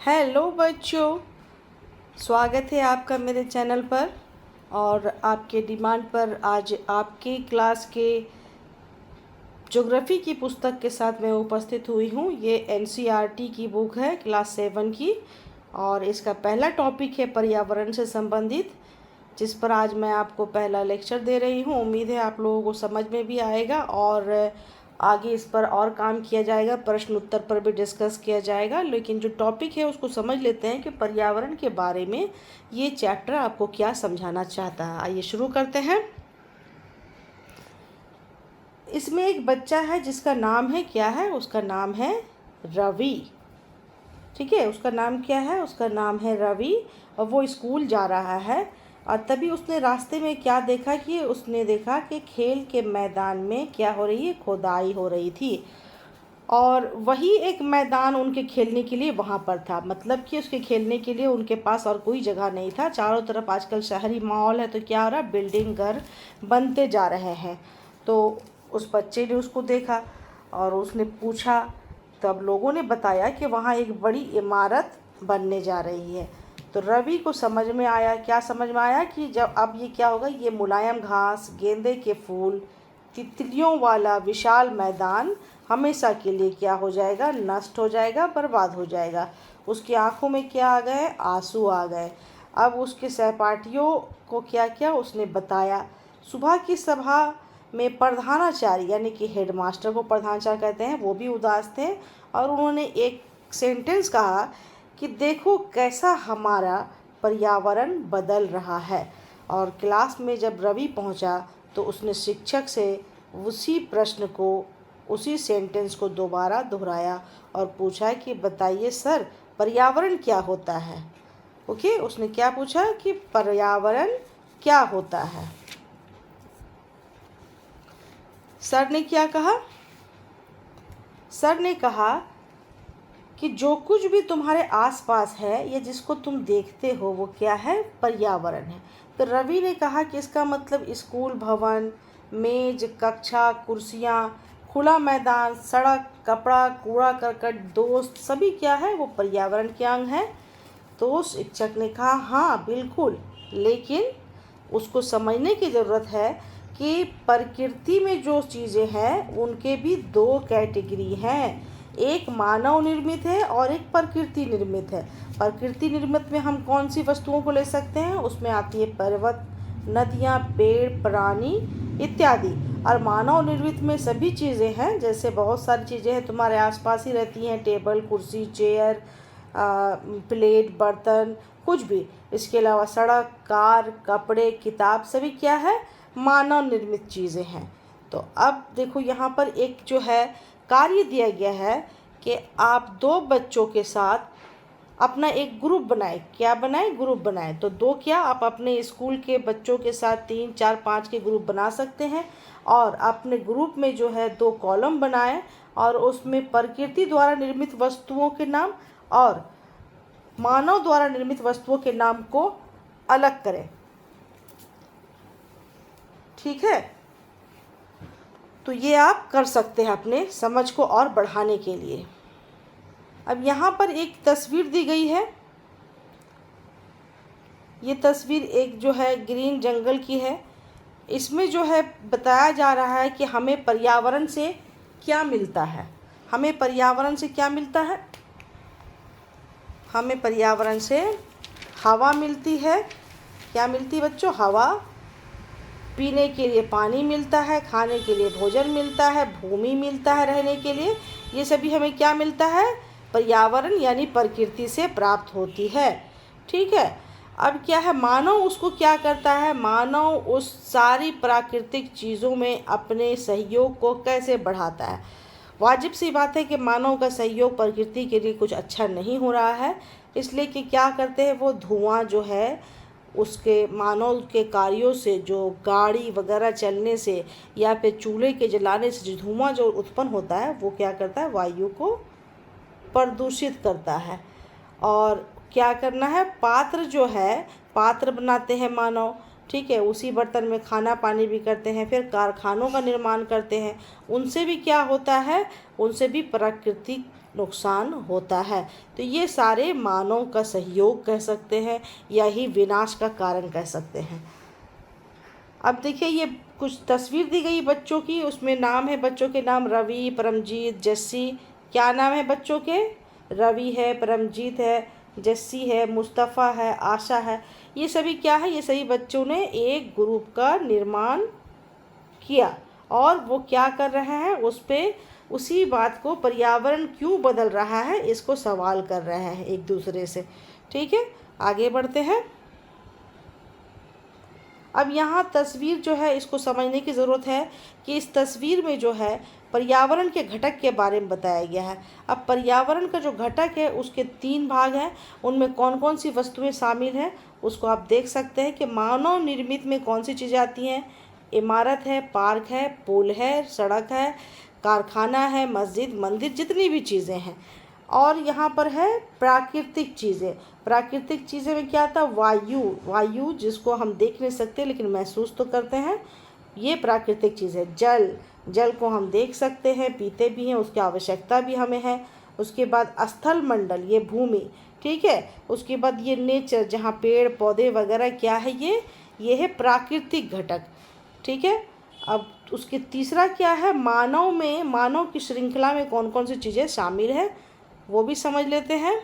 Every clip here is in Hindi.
हेलो बच्चों, स्वागत है आपका मेरे चैनल पर। और आपके डिमांड पर आज आपके क्लास के ज्योग्राफी की पुस्तक के साथ मैं उपस्थित हुई हूँ। ये एनसीईआरटी की बुक है क्लास 7 की, और इसका पहला टॉपिक है पर्यावरण से संबंधित, जिस पर आज मैं आपको पहला लेक्चर दे रही हूँ। उम्मीद है आप लोगों को समझ में भी आएगा और आगे इस पर और काम किया जाएगा, प्रश्न उत्तर पर भी डिस्कस किया जाएगा। लेकिन जो टॉपिक है उसको समझ लेते हैं कि पर्यावरण के बारे में ये चैप्टर आपको क्या समझाना चाहता है। आइए शुरू करते हैं। इसमें एक बच्चा है जिसका नाम है, क्या है उसका नाम है रवि। ठीक है, उसका नाम क्या है, उसका नाम है रवि। और वो स्कूल जा रहा है और तभी उसने रास्ते में क्या देखा कि उसने देखा कि खेल के मैदान में क्या हो रही है, खुदाई हो रही थी। और वही एक मैदान उनके खेलने के लिए वहाँ पर था, मतलब कि उसके खेलने के लिए उनके पास और कोई जगह नहीं था। चारों तरफ आजकल शहरी माहौल है तो क्या हो रहा है, बिल्डिंग घर बनते जा रहे हैं। तो उस बच्चे ने उसको देखा और उसने पूछा, तब लोगों ने बताया कि वहाँ एक बड़ी इमारत बनने जा रही है। तो रवि को समझ में आया, क्या समझ में आया कि जब अब ये क्या होगा, ये मुलायम घास, गेंदे के फूल, तितलियों वाला विशाल मैदान हमेशा के लिए क्या हो जाएगा, नष्ट हो जाएगा, बर्बाद हो जाएगा। उसकी आंखों में क्या आ गए, आंसू आ गए। अब उसके सहपाठियों को क्या क्या उसने बताया। सुबह की सभा में प्रधानाचार्य यानी कि हेडमास्टर को प्रधानाचार्य कहते हैं, वो भी उदास थे और उन्होंने एक सेंटेंस कहा कि देखो कैसा हमारा पर्यावरण बदल रहा है। और क्लास में जब रवि पहुंचा तो उसने शिक्षक से उसी प्रश्न को, उसी सेंटेंस को दोबारा दोहराया और पूछा कि बताइए सर, पर्यावरण क्या होता है। ओके, उसने क्या पूछा कि पर्यावरण क्या होता है। सर ने क्या कहा, सर ने कहा कि जो कुछ भी तुम्हारे आसपास है या जिसको तुम देखते हो वो क्या है, पर्यावरण है। तो रवि ने कहा कि इसका मतलब स्कूल भवन, मेज, कक्षा, कुर्सियाँ, खुला मैदान, सड़क, कपड़ा, कूड़ा करकट, दोस्त, सभी क्या है, वो पर्यावरण के अंग हैं। तो शिक्षक ने कहा हाँ बिल्कुल, लेकिन उसको समझने की ज़रूरत है कि प्रकृति में जो चीज़ें हैं उनके भी दो कैटेगरी हैं, एक मानव निर्मित है और एक प्रकृति निर्मित है। प्रकृति निर्मित में हम कौन सी वस्तुओं को ले सकते हैं, उसमें आती है पर्वत, नदियाँ, पेड़, प्राणी इत्यादि। और मानव निर्मित में सभी चीज़ें हैं, जैसे बहुत सारी चीज़ें हैं तुम्हारे आसपास ही रहती हैं, टेबल, कुर्सी, चेयर, प्लेट, बर्तन, कुछ भी। इसके अलावा सड़क, कार, कपड़े, किताब, सभी क्या है, मानव निर्मित चीज़ें हैं। तो अब देखो यहाँ पर एक जो है कार्य दिया गया है कि आप दो बच्चों के साथ अपना एक ग्रुप बनाए। क्या बनाए, ग्रुप बनाए। तो दो क्या, आप अपने स्कूल के बच्चों के साथ 3, 4, 5 के ग्रुप बना सकते हैं और अपने ग्रुप में जो है 2 कॉलम बनाएं और उसमें प्रकृति द्वारा निर्मित वस्तुओं के नाम और मानव द्वारा निर्मित वस्तुओं के नाम को अलग करें। ठीक है, तो ये आप कर सकते हैं अपने समझ को और बढ़ाने के लिए। अब यहाँ पर एक तस्वीर दी गई है। ये तस्वीर एक जो है ग्रीन जंगल की है। इसमें जो है बताया जा रहा है कि हमें पर्यावरण से क्या मिलता है। हमें पर्यावरण से क्या मिलता है, हमें पर्यावरण से हवा मिलती है। क्या मिलती है बच्चों, हवा, पीने के लिए पानी मिलता है, खाने के लिए भोजन मिलता है, भूमि मिलता है रहने के लिए। ये सभी हमें क्या मिलता है, पर्यावरण यानी प्रकृति से प्राप्त होती है। ठीक है, अब क्या है, मानव उसको क्या करता है, मानव उस सारी प्राकृतिक चीज़ों में अपने सहयोग को कैसे बढ़ाता है। वाजिब सी बात है कि मानव का सहयोग प्रकृति के लिए कुछ अच्छा नहीं हो रहा है, इसलिए कि क्या करते हैं, वो धुआं जो है उसके मानव के कार्यों से, जो गाड़ी वगैरह चलने से या फिर चूल्हे के जलाने से जो धुआं जो उत्पन्न होता है वो क्या करता है, वायु को प्रदूषित करता है। और क्या करना है, पात्र जो है, पात्र बनाते हैं मानव, ठीक है, उसी बर्तन में खाना पानी भी करते हैं, फिर कारखानों का निर्माण करते हैं, उनसे भी क्या होता है, उनसे भी प्रकृति नुकसान होता है। तो ये सारे मानव का सहयोग कह सकते हैं, यही विनाश का कारण कह सकते हैं। अब देखिए ये कुछ तस्वीर दी गई बच्चों की, उसमें नाम है बच्चों के नाम रवि, परमजीत, जस्सी। क्या नाम है बच्चों के? रवि है, परमजीत है, जस्सी है, मुस्तफ़ा है, आशा है। ये सभी क्या है? ये सभी बच्चों ने एक ग्रुप का निर्माण किया और वो क्या कर रहे हैं, उस पे उसी बात को पर्यावरण क्यों बदल रहा है इसको सवाल कर रहे हैं एक दूसरे से। ठीक है, आगे बढ़ते हैं। अब यहाँ तस्वीर जो है इसको समझने की ज़रूरत है कि इस तस्वीर में जो है पर्यावरण के घटक के बारे में बताया गया है। अब पर्यावरण का जो घटक है उसके 3 भाग हैं, उनमें कौन कौन सी वस्तुएं शामिल हैं उसको आप देख सकते हैं कि मानव निर्मित में कौन सी चीज़ें आती हैं। इमारत है, पार्क है, पुल है, सड़क है, कारखाना है, मस्जिद, मंदिर, जितनी भी चीज़ें हैं। और यहाँ पर है प्राकृतिक चीज़ें। प्राकृतिक चीज़ें में क्या था? वायु। वायु जिसको हम देख नहीं सकते लेकिन महसूस तो करते हैं, ये प्राकृतिक चीज़ है। जल, जल को हम देख सकते हैं, पीते भी हैं, उसकी आवश्यकता भी हमें है। उसके बाद स्थल मंडल, ये भूमि, ठीक है। उसके बाद ये नेचर, जहाँ पेड़ पौधे वगैरह क्या है, ये है प्राकृतिक घटक, ठीक है। अब उसके तीसरा क्या है? मानव में, मानव की श्रृंखला में कौन कौन सी चीज़ें शामिल है वो भी समझ लेते हैं।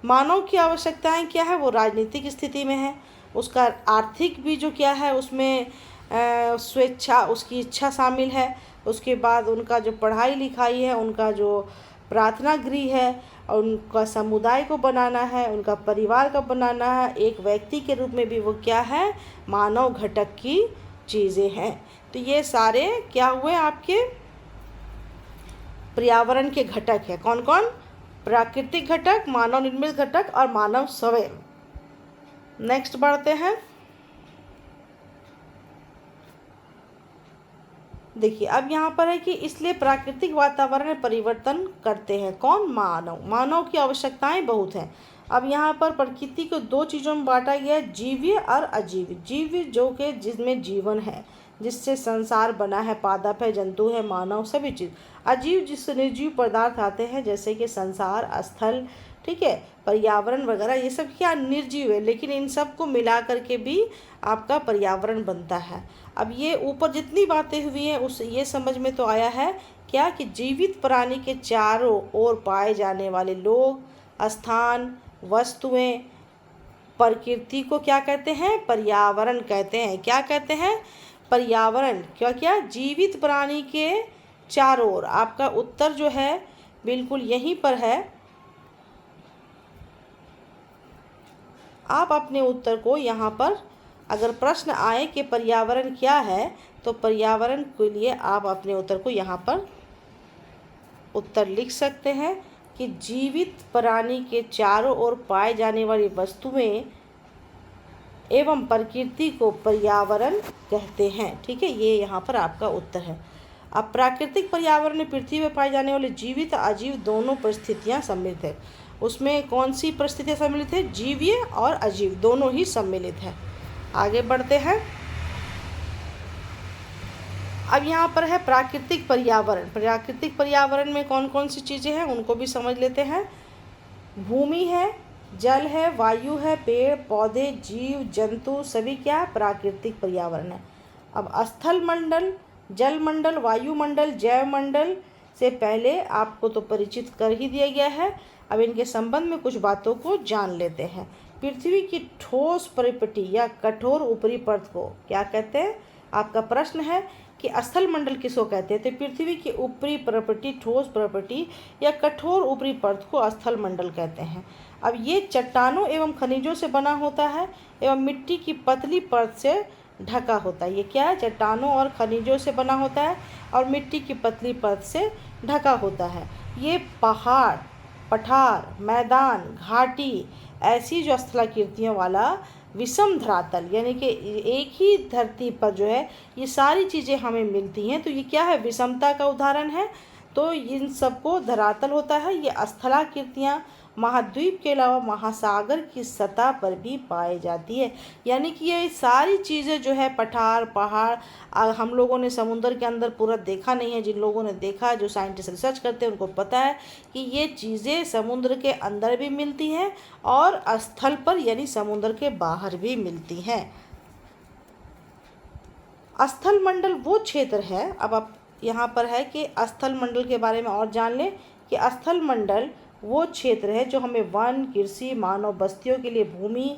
मानव की आवश्यकताएं क्या है? वो राजनीतिक स्थिति में है। उसका आर्थिक भी जो क्या है उसमें स्वेच्छा, उसकी इच्छा शामिल है। उसके बाद उनका जो पढ़ाई लिखाई है, उनका जो प्रार्थना गृह है, और उनका समुदाय को बनाना है, उनका परिवार का बनाना है, एक व्यक्ति के रूप में भी वो क्या है? मानव घटक की चीज़ें हैं। तो ये सारे क्या हुए? आपके पर्यावरण के घटक है। कौन कौन? प्राकृतिक घटक, मानव निर्मित घटक और मानव स्वयं। नेक्स्ट बढ़ते हैं। देखिए अब यहाँ पर है कि इसलिए प्राकृतिक वातावरण में परिवर्तन करते हैं कौन? मानव। मानव की आवश्यकताएं बहुत हैं। अब यहाँ पर प्रकृति को 2 चीज़ों में बांटा गया है, जीव्य और अजीव्य। जीव्य जो कि जिसमें जीवन है, जिससे संसार बना है, पादप है, जंतु है, मानव, सभी चीज़। अजीव जिससे निर्जीव पदार्थ आते हैं, जैसे कि संसार, स्थल, ठीक है, पर्यावरण वगैरह, ये सब क्या निर्जीव है, लेकिन इन सब को मिला करके भी आपका पर्यावरण बनता है। अब ये ऊपर जितनी बातें हुई हैं उस ये समझ में तो आया है क्या कि जीवित प्राणी के चारों ओर पाए जाने वाले लोग, स्थान, वस्तुएं, प्रकृति को क्या कहते हैं? पर्यावरण कहते हैं। क्या कहते हैं? पर्यावरण। क्या क्या? जीवित प्राणी के चारों ओर। आपका उत्तर जो है बिल्कुल यहीं पर है। आप अपने उत्तर को यहाँ पर, अगर प्रश्न आए कि पर्यावरण क्या है, तो पर्यावरण के लिए आप अपने उत्तर को यहाँ पर उत्तर लिख सकते हैं कि जीवित प्राणी के चारों ओर पाए जाने वाली वस्तुएं एवं प्रकृति को पर्यावरण कहते हैं। ठीक है, ये यहाँ पर आपका उत्तर है। अब प्राकृतिक पर्यावरण में पृथ्वी पर पाए जाने वाले जीवित अजीव दोनों परिस्थितियाँ सम्मिलित है। उसमें कौन सी परिस्थितियाँ सम्मिलित है? जीवीय और अजीव दोनों ही सम्मिलित है। आगे बढ़ते हैं। अब यहाँ पर है प्राकृतिक पर्यावरण। प्राकृतिक पर्यावरण में कौन कौन सी चीज़ें हैं उनको भी समझ लेते हैं। भूमि है, जल है, वायु है, पेड़ पौधे, जीव जंतु, सभी क्या है? प्राकृतिक पर्यावरण है। अब स्थल मंडल, जल मंडल, वायुमंडल, जैव मंडल से पहले आपको तो परिचित कर ही दिया गया है। अब इनके संबंध में कुछ बातों को जान लेते हैं। पृथ्वी की ठोस परिपटी या कठोर ऊपरी परत को क्या कहते हैं? आपका प्रश्न है कि स्थल मंडल किसको कहते हैं? तो पृथ्वी की ऊपरी परिपटी, ठोस परिपटी या कठोर ऊपरी परत को स्थल मंडल कहते हैं। अब ये चट्टानों एवं खनिजों से बना होता है एवं मिट्टी की पतली परत से ढका होता है। ये क्या है? चट्टानों और खनिजों से बना होता है और मिट्टी की पतली परत से ढका होता है। ये पहाड़, पठार, मैदान, घाटी, ऐसी जो स्थलाकृतियों वाला विषम धरातल, यानी कि एक ही धरती पर जो है ये सारी चीज़ें हमें मिलती हैं, तो ये क्या है? विषमता का उदाहरण है। तो इन सबको धरातल होता है। ये स्थलाकृतियाँ महाद्वीप के अलावा महासागर की सतह पर भी पाई जाती है। यानी कि ये सारी चीज़ें जो है पठार पहाड़, हम लोगों ने समुद्र के अंदर पूरा देखा नहीं है। जिन लोगों ने देखा, जो साइंटिस्ट रिसर्च करते हैं, उनको पता है कि ये चीज़ें समुद्र के अंदर भी मिलती हैं और स्थल पर यानी समुद्र के बाहर भी मिलती हैं। स्थल मंडल वो क्षेत्र है, अब आप यहाँ पर है कि स्थल मंडल के बारे में और जान लें कि स्थल मंडल वो क्षेत्र है जो हमें वन, कृषि, मानव बस्तियों के लिए भूमि,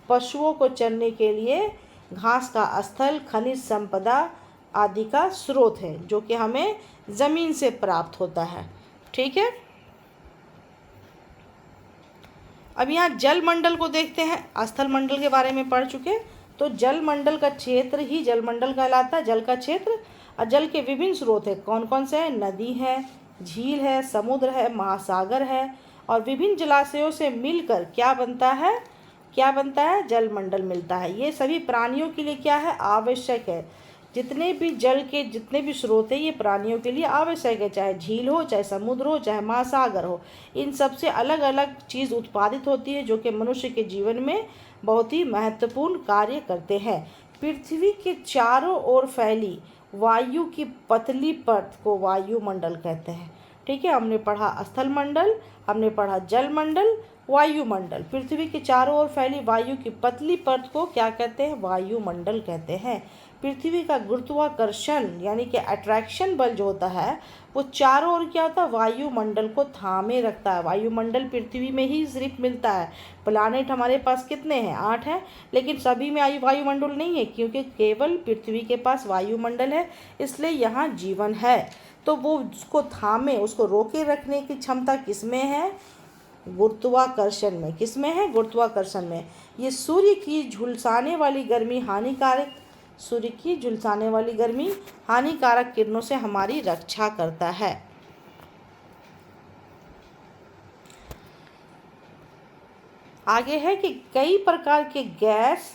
पशुओं को चरने के लिए घास का स्थल, खनिज संपदा आदि का स्रोत है, जो कि हमें ज़मीन से प्राप्त होता है। ठीक है, अब यहाँ जल मंडल को देखते हैं। स्थल मंडल के बारे में पढ़ चुके, तो जल मंडल का क्षेत्र ही जल मंडल कहलाता है, जल का क्षेत्र। और जल के विभिन्न स्रोत है, कौन कौन से हैं? नदी है, झील है, समुद्र है, महासागर है, और विभिन्न जलाशयों से मिलकर क्या बनता है? क्या बनता है? जल मंडल मिलता है। ये सभी प्राणियों के लिए क्या है? आवश्यक है। जितने भी जल के जितने भी स्रोत हैं, ये प्राणियों के लिए आवश्यक है, चाहे झील हो, चाहे समुद्र हो, चाहे महासागर हो। इन सबसे अलग अलग चीज़ उत्पादित होती है, जो कि मनुष्य के जीवन में बहुत ही महत्वपूर्ण कार्य करते हैं। पृथ्वी के चारों ओर फैली वायु की पतली परत को वायुमंडल कहते हैं। ठीक है, हमने पढ़ा स्थल मंडल, हमने पढ़ा जल मंडल, वायुमंडल। पृथ्वी के चारों ओर फैली वायु की पतली परत को क्या कहते हैं? वायुमंडल कहते हैं। पृथ्वी का गुरुत्वाकर्षण यानी कि अट्रैक्शन बल जो होता है, वो चारों ओर क्या होता है? वायुमंडल को थामे रखता है। वायुमंडल पृथ्वी में ही सिर्फ मिलता है। प्लानेट हमारे पास कितने हैं? 8 हैं, लेकिन सभी में वायुमंडल नहीं है, क्योंकि केवल पृथ्वी के पास वायुमंडल है, इसलिए यहाँ जीवन है। तो वो उसको थामे, उसको रोके रखने की क्षमता किसमें है? गुरुत्वाकर्षण में। किसमें है? गुरुत्वाकर्षण में। ये सूर्य की झुलसाने वाली गर्मी हानिकारक किरणों से हमारी रक्षा करता है। आगे है कि कई प्रकार के गैस,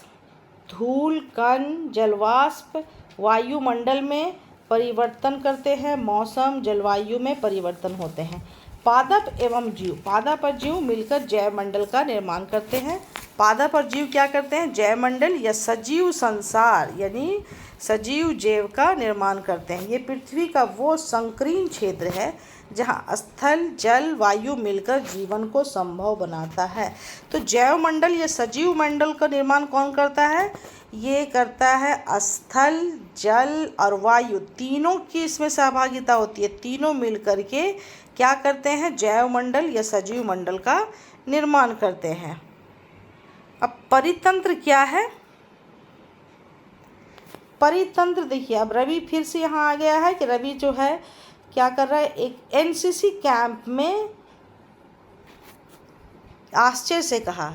धूल, कण, जलवाष्प वायुमंडल में परिवर्तन करते हैं। मौसम, जलवायु में परिवर्तन होते हैं। पादप एवं जीव, पादप और जीव मिलकर जैवमंडल का निर्माण करते हैं। पादप और जीव क्या करते हैं? जैवमंडल या सजीव संसार यानी सजीव जैव का निर्माण करते हैं। ये पृथ्वी का वो संकीर्ण क्षेत्र है जहाँ स्थल, जल, वायु मिलकर जीवन को संभव बनाता है। तो जैवमंडल या सजीव मंडल का निर्माण कौन करता है? ये करता है स्थल, जल और वायु, तीनों की इसमें सहभागिता होती है। तीनों मिलकर के क्या करते हैं? जैवमंडल या सजीव मंडल का निर्माण करते हैं। अब परितंत्र क्या है? परितंत्र देखिए, अब रवि फिर से यहाँ आ गया है कि रवि जो है क्या कर रहा है? एक एनसीसी कैंप में आश्चर्य से कहा,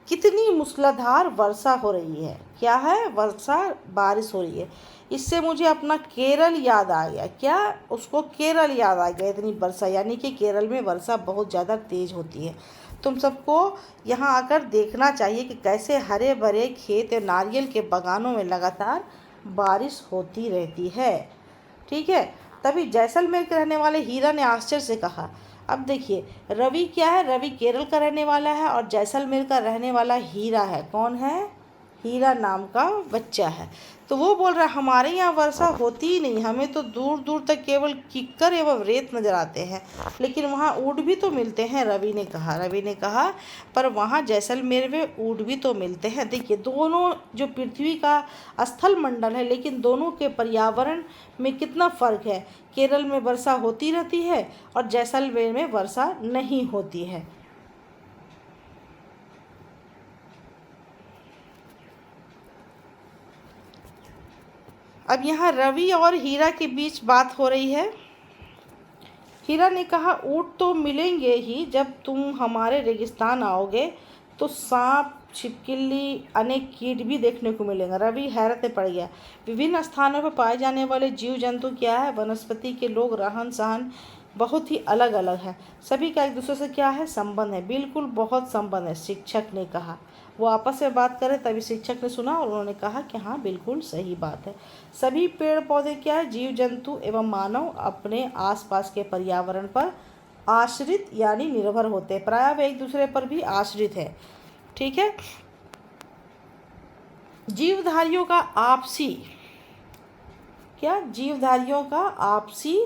कितनी मूसलाधार वर्षा हो रही है। क्या है? वर्षा, बारिश हो रही है। इससे मुझे अपना केरल याद आ गया। क्या? उसको केरल याद आ गया। इतनी वर्षा, यानी कि केरल में वर्षा बहुत ज़्यादा तेज़ होती है। तुम सबको यहाँ आकर देखना चाहिए कि कैसे हरे भरे खेत और नारियल के बागानों में लगातार बारिश होती रहती है। ठीक है, तभी जैसलमेर के रहने वाले हीरा ने आश्चर्य से कहा। अब देखिए, रवि क्या है? रवि केरल का रहने वाला है और जैसलमेर का रहने वाला हीरा है। कौन है? हीरा नाम का बच्चा है। तो वो बोल रहा है हमारे यहाँ वर्षा होती ही नहीं, हमें तो दूर दूर तक केवल कीकर एवं रेत नज़र आते हैं, लेकिन वहाँ ऊँट भी तो मिलते हैं। रवि ने कहा पर वहाँ जैसलमेर में ऊँट भी तो मिलते हैं। देखिए, दोनों जो पृथ्वी का स्थल मंडल है, लेकिन दोनों के पर्यावरण में कितना फ़र्क है। केरल में वर्षा होती रहती है और जैसलमेर में वर्षा नहीं होती है। अब यहाँ रवि और हीरा के बीच बात हो रही है। हीरा ने कहा, ऊँट तो मिलेंगे ही, जब तुम हमारे रेगिस्तान आओगे तो सांप, छिपकली, अनेक कीट भी देखने को मिलेंगे। रवि हैरत में पड़ गया। विभिन्न स्थानों पर पाए जाने वाले जीव जंतु क्या है? वनस्पति के लोग रहन सहन बहुत ही अलग अलग है। सभी का एक दूसरे से क्या है, संबंध है, बिल्कुल बहुत संबंध है। शिक्षक ने कहा, वो आपस में बात कर रहे तभी शिक्षक ने सुना और उन्होंने कहा कि हाँ बिल्कुल सही बात है। सभी पेड़ पौधे क्या है, जीव जंतु एवं मानव अपने आसपास के पर्यावरण पर आश्रित यानी निर्भर होते हैं। प्रायः वे एक दूसरे पर भी आश्रित है। ठीक है। जीवधारियों का आपसी क्या, जीवधारियों का आपसी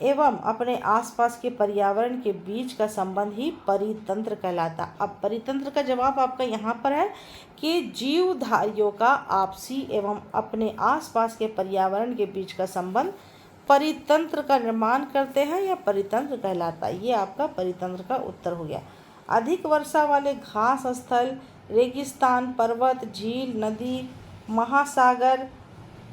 एवं अपने आसपास के पर्यावरण के बीच का संबंध ही परितंत्र कहलाता। अब परितंत्र का जवाब आपका यहाँ पर है कि जीवधारियों का आपसी एवं अपने आसपास के पर्यावरण के बीच का संबंध परितंत्र का निर्माण करते हैं या परितंत्र कहलाता है। ये आपका परितंत्र का उत्तर हो गया। अधिक वर्षा वाले घास स्थल, रेगिस्तान, पर्वत, झील, नदी, महासागर,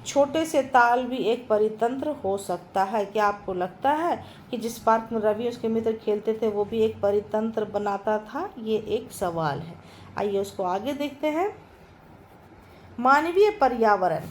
छोटे से ताल भी एक परितंत्र हो सकता है। क्या आपको लगता है कि जिस पार्क में रवि उसके मित्र खेलते थे वो भी एक परितंत्र बनाता था? ये एक सवाल है। आइए उसको आगे देखते हैं। मानवीय पर्यावरण।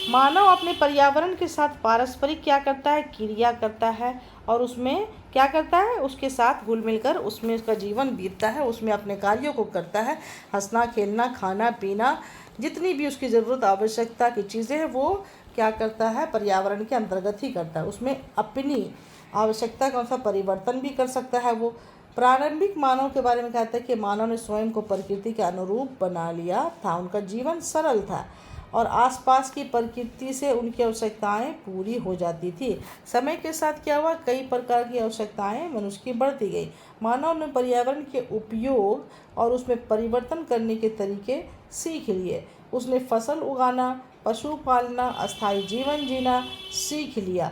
मानव अपने पर्यावरण के साथ पारस्परिक क्या करता है, क्रिया करता है और उसमें क्या करता है, उसके साथ घुल मिलकर उसमें उसका जीवन बीतता है, उसमें अपने कार्यों को करता है। हंसना, खेलना, खाना पीना, जितनी भी उसकी ज़रूरत आवश्यकता की चीज़ें हैं वो क्या करता है, पर्यावरण के अंतर्गत ही करता है। उसमें अपनी आवश्यकता का अनुसार परिवर्तन भी कर सकता है वो। प्रारंभिक मानव के बारे में कहता है कि मानव ने स्वयं को प्रकृति के अनुरूप बना लिया था। उनका जीवन सरल था और आसपास की प्रकृति से उनकी आवश्यकताएं पूरी हो जाती थी। समय के साथ क्या हुआ, कई प्रकार की आवश्यकताएं मनुष्य की बढ़ती गई। मानव ने पर्यावरण के उपयोग और उसमें परिवर्तन करने के तरीके सीख लिए। उसने फसल उगाना, पशु पालना, अस्थायी जीवन जीना सीख लिया।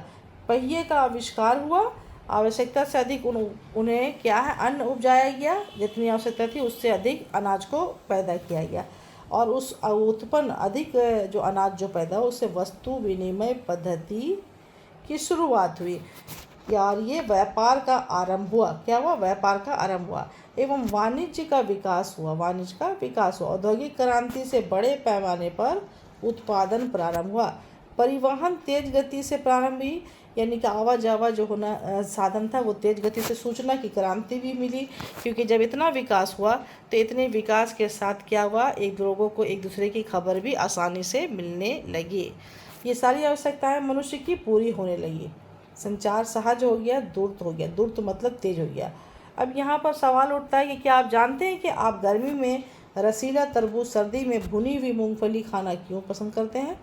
पहिए का आविष्कार हुआ। आवश्यकता से अधिक उन्हें क्या है, अन्न उपजाया गया। जितनी आवश्यकता थी उससे अधिक अनाज को पैदा किया गया और उस उत्पन्न अधिक जो अनाज जो पैदा हो उससे वस्तु विनिमय पद्धति की शुरुआत हुई। यार ये व्यापार का आरंभ हुआ। क्या हुआ, व्यापार का आरंभ हुआ एवं वाणिज्य का विकास हुआ। वाणिज्य का विकास हुआ। औद्योगिक क्रांति से बड़े पैमाने पर उत्पादन प्रारंभ हुआ। परिवहन तेज गति से प्रारंभ हुई, यानी कि आवाजावा जो होना साधन था वो तेज गति से। सूचना की क्रांति भी मिली क्योंकि जब इतना विकास हुआ तो इतने विकास के साथ क्या हुआ, एक लोगों को एक दूसरे की खबर भी आसानी से मिलने लगी। ये सारी आवश्यकताएं मनुष्य की पूरी होने लगी। संचार सहज हो गया, दूरत्व हो गया। दूरत्व मतलब तेज हो गया। अब यहाँ पर सवाल उठता है कि क्या आप जानते हैं कि आप गर्मी में रसीला तरबूज, सर्दी में भुनी हुई मूंगफली खाना क्यों पसंद करते हैं?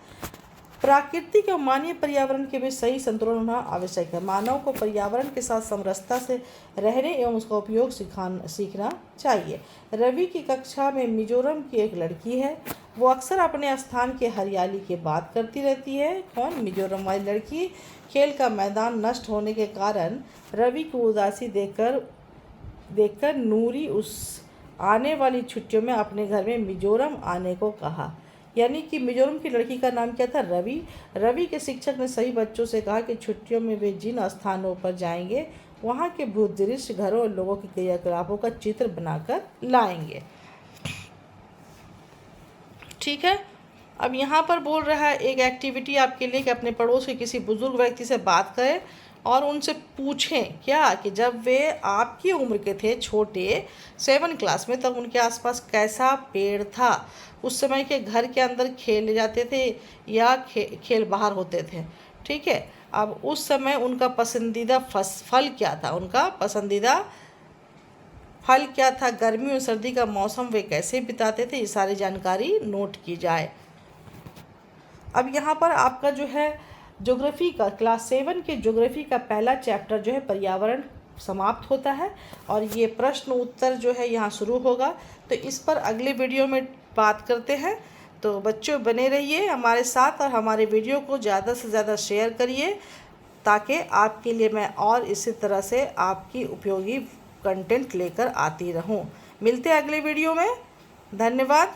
प्राकृतिक और मानवीय पर्यावरण के बीच सही संतुलन होना आवश्यक है। मानव को पर्यावरण के साथ समरसता से रहने एवं उसका उपयोग सीखना चाहिए। रवि की कक्षा में मिजोरम की एक लड़की है। वो अक्सर अपने स्थान के हरियाली की बात करती रहती है। कौन? मिजोरम वाली लड़की। खेल का मैदान नष्ट होने के कारण रवि को उदासी देखकर नूरी उस आने वाली छुट्टियों में अपने घर में मिजोरम आने को कहा। यानी कि मिजोरम की लड़की का नाम क्या था? रवि। रवि के शिक्षक ने सभी बच्चों से कहा कि छुट्टियों में वे जिन स्थानों पर जाएंगे वहाँ के भूदृश्य, घरों और लोगों के क्रियाकलापों का चित्र बनाकर लाएंगे। ठीक है। अब यहाँ पर बोल रहा है एक एक्टिविटी आपके लिए कि अपने पड़ोस के किसी बुजुर्ग व्यक्ति से बात करें और उनसे पूछें क्या कि जब वे आपकी उम्र के थे, छोटे 7 क्लास में, तब उनके आसपास कैसा पेड़ था। उस समय के घर के अंदर खेले जाते थे या खेल बाहर होते थे। ठीक है। अब उस समय उनका पसंदीदा फल क्या था, उनका पसंदीदा फल क्या था, गर्मी और सर्दी का मौसम वे कैसे बिताते थे, ये सारी जानकारी नोट की जाए। अब यहाँ पर आपका जो है ज्योग्राफी का क्लास 7 के ज्योग्राफी का पहला चैप्टर जो है पर्यावरण समाप्त होता है और ये प्रश्न उत्तर जो है यहाँ शुरू होगा। तो इस पर अगले वीडियो में बात करते हैं। तो बच्चों बने रहिए हमारे साथ और हमारे वीडियो को ज़्यादा से ज़्यादा शेयर करिए ताकि आपके लिए मैं और इसी तरह से आपकी उपयोगी कंटेंट लेकर आती रहूं। मिलते हैं अगले वीडियो में। धन्यवाद।